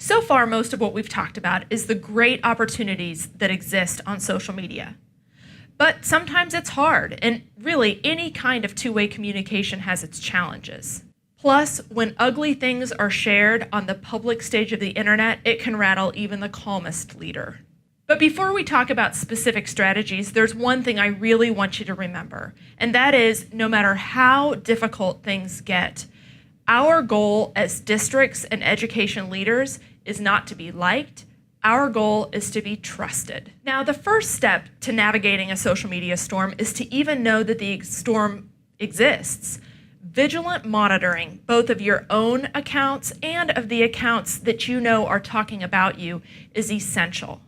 So far, most of what we've talked about is the great opportunities that exist on social media. But sometimes it's hard, and really any kind of two-way communication has its challenges. Plus, when ugly things are shared on the public stage of the internet, it can rattle even the calmest leader. But before we talk about specific strategies, there's one thing I really want you to remember, and that is no matter how difficult things get, our goal as districts and education leaders is not to be liked. Our goal is to be trusted. Now, the first step to navigating a social media storm is to even know that the storm exists. Vigilant monitoring, both of your own accounts and of the accounts that you know are talking about you, is essential.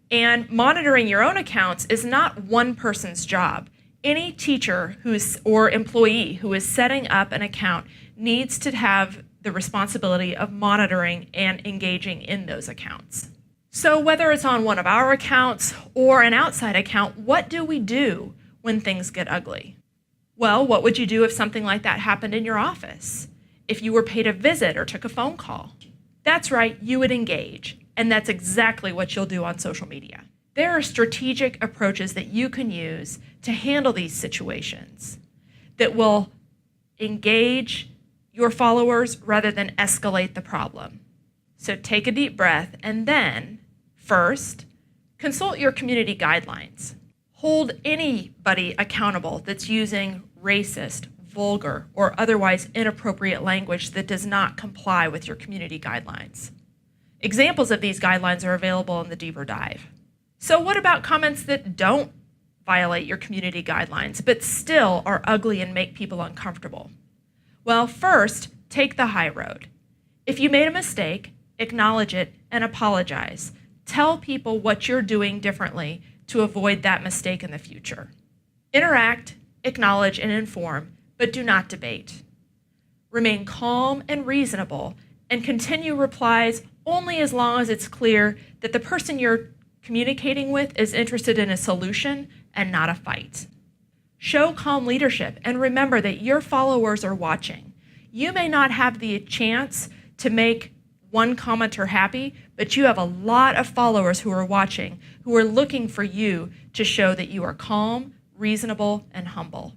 And monitoring your own accounts is not one person's job. Any teacher or employee who is setting up an account needs to have the responsibility of monitoring and engaging in those accounts. So whether it's on one of our accounts or an outside account, what do we do when things get ugly? Well, what would you do if something like that happened in your office? If you were paid a visit or took a phone call? That's right, you would engage. And that's exactly what you'll do on social media. There are strategic approaches that you can use to handle these situations that will engage your followers rather than escalate the problem. So take a deep breath and then, first, consult your community guidelines. Hold anybody accountable that's using racist, vulgar, or otherwise inappropriate language that does not comply with your community guidelines. Examples of these guidelines are available in the deeper dive. So what about comments that don't violate your community guidelines, but still are ugly and make people uncomfortable? Well, first, take the high road. If you made a mistake, acknowledge it and apologize. Tell people what you're doing differently to avoid that mistake in the future. Interact, acknowledge, and inform, but do not debate. Remain calm and reasonable and continue replies only as long as it's clear that the person you're communicating with is interested in a solution and not a fight. Show calm leadership and remember that your followers are watching. You may not have the chance to make one commenter happy, but you have a lot of followers who are watching, who are looking for you to show that you are calm, reasonable, and humble.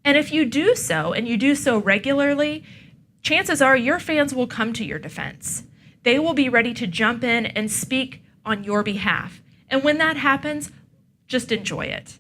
And if you do so, and you do so regularly, chances are your fans will come to your defense. They will be ready to jump in and speak on your behalf. And when that happens, just enjoy it.